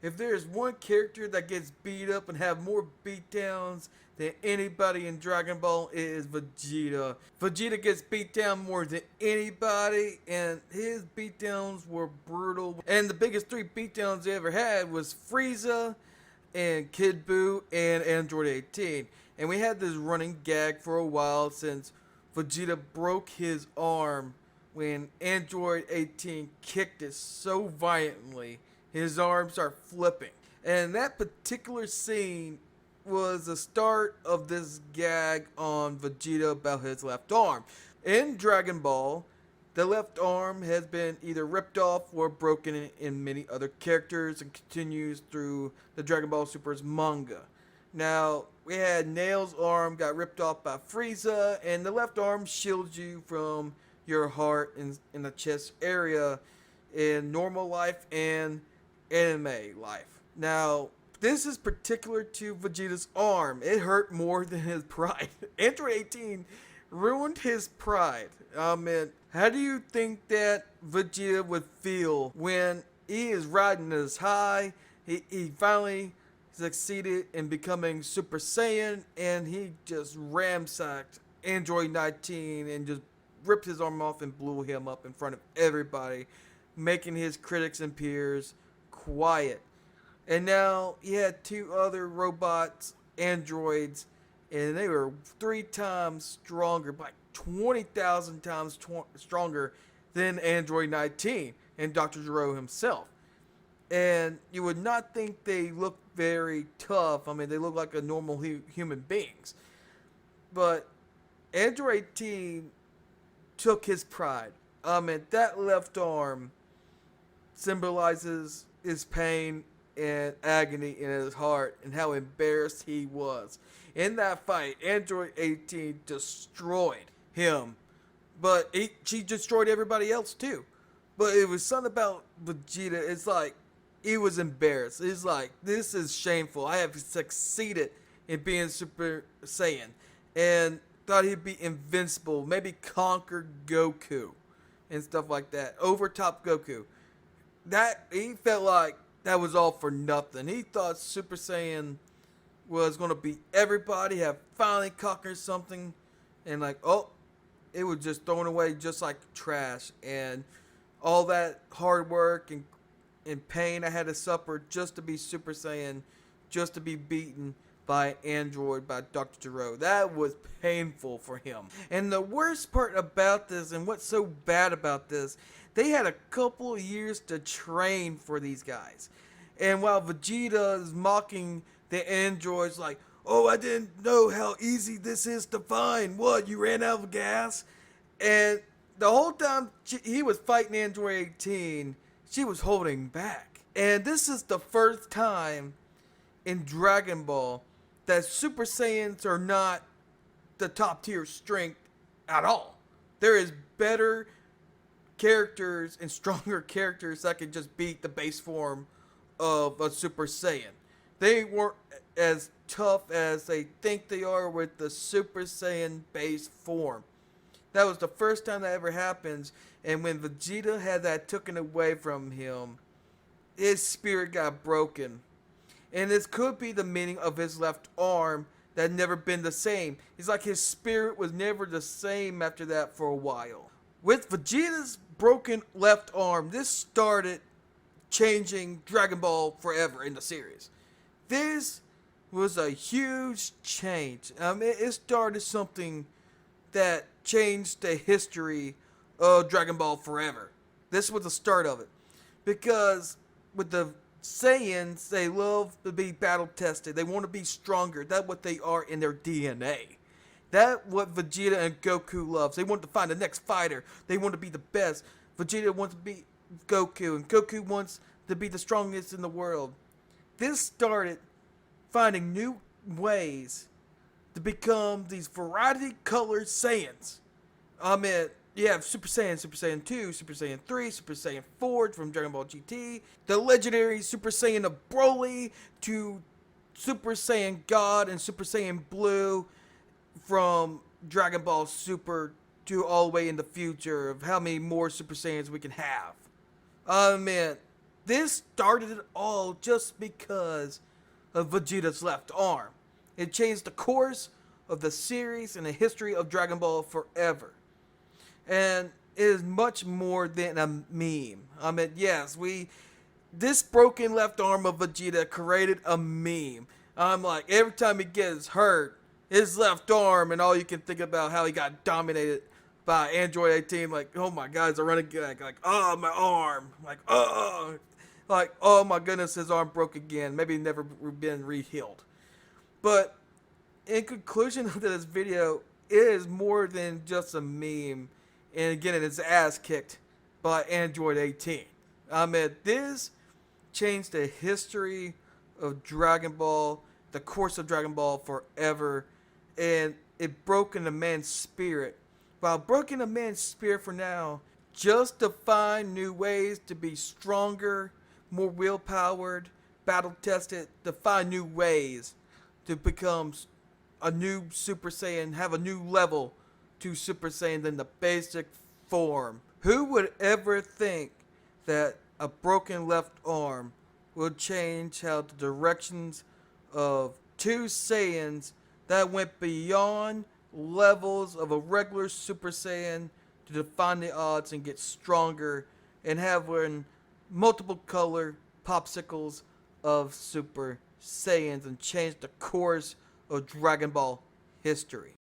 If there's one character that gets beat up and have more beatdowns than anybody in Dragon Ball, it is Vegeta. Vegeta gets beat down more than anybody, and his beatdowns were brutal. And the biggest three beatdowns they ever had was Frieza, and Kid Buu, and Android 18. And we had this running gag for a while since Vegeta broke his arm when Android 18 kicked it so violently, his arms are flipping. And that particular scene was the start of this gag on Vegeta about his left arm. In Dragon Ball, the left arm has been either ripped off or broken in many other characters and continues through the Dragon Ball Super's manga. Now, we had Nail's arm got ripped off by Frieza, and the left arm shields you from your heart in the chest area in normal life and anime life. Now, this is particular to Vegeta's arm. It hurt more than his pride. Android 18 ruined his pride. How do you think that Vegeta would feel when he is riding his high? He finally succeeded in becoming Super Saiyan, and he just ramsacked Android 19 and just ripped his arm off and blew him up in front of everybody, making his critics and peers quiet. And now he had two other robots, androids, and they were 3 times stronger, by 20,000 times stronger than Android 19 and Dr. Gero himself. And you would not think they look very tough. I mean, they look like a normal human beings. But Android 18 took his pride. That left arm symbolizes his pain and agony in his heart and how embarrassed he was. In that fight, Android 18 destroyed him, but she destroyed everybody else too. But it was something about Vegeta. It's like he was embarrassed. It's like, this is shameful. I have succeeded in being Super Saiyan, and thought he'd be invincible, maybe conquer Goku and stuff like that, overtop Goku. That he felt like that was all for nothing. He thought Super Saiyan was going to beat everybody, have finally conquered something, and like, oh, it was just thrown away just like trash. And all that hard work and pain I had to suffer just to be Super Saiyan, just to be beaten by Android, by Dr. Gero. That was painful for him. And the worst part about this, and what's so bad about this, they had a couple of years to train for these guys. And while Vegeta is mocking the androids like, oh, I didn't know how easy this is to find. What, you ran out of gas? And the whole time he was fighting Android 18, she was holding back. And this is the first time in Dragon Ball that Super Saiyans are not the top tier strength at all. There is better characters and stronger characters that can just beat the base form of a Super Saiyan. They weren't as tough as they think they are with the Super Saiyan base form. That was the first time that ever happens, and when Vegeta had that taken away from him, his spirit got broken. And this could be the meaning of his left arm that had never been the same. It's like his spirit was never the same after that for a while. With Vegeta's broken left arm, this started changing Dragon Ball forever in the series. This was a huge change. It started something that changed the history of Dragon Ball forever. This was the start of it. Because with the Saiyans, they love to be battle tested. They want to be stronger. That's what they are in their DNA. That's what Vegeta and Goku loves. They want to find the next fighter. They want to be the best. Vegeta wants to be Goku, and Goku wants to be the strongest in the world. This started finding new ways to become these variety colored Saiyans. You have Super Saiyan, Super Saiyan 2, Super Saiyan 3, Super Saiyan 4 from Dragon Ball GT, the legendary Super Saiyan of Broly, to Super Saiyan God and Super Saiyan Blue from Dragon Ball Super, to all the way in the future of how many more Super Saiyans we can have. This started it all just because of Vegeta's left arm. It changed the course of the series and the history of Dragon Ball forever. And it is much more than a meme. I mean, yes, this broken left arm of Vegeta created a meme. I'm like, every time he gets hurt, his left arm, and all you can think about how he got dominated by Android 18. Like, oh my God, he's a running gag. Like, oh, my arm. Like, oh my goodness, his arm broke again. Maybe never been re-healed. But in conclusion of this video, it is more than just a meme and getting its ass kicked by Android 18. I mean, this changed the history of Dragon Ball, the course of Dragon Ball forever, and it broke in a man's spirit. While broken a man's spirit for now, just to find new ways to be stronger, more will-powered, battle-tested, to find new ways to become a new Super Saiyan, have a new level to Super Saiyan than the basic form. Who would ever think that a broken left arm will change how the directions of two Saiyans that went beyond levels of a regular Super Saiyan to define the odds and get stronger and have multiple color popsicles of Super Saiyans and change the course of Dragon Ball history.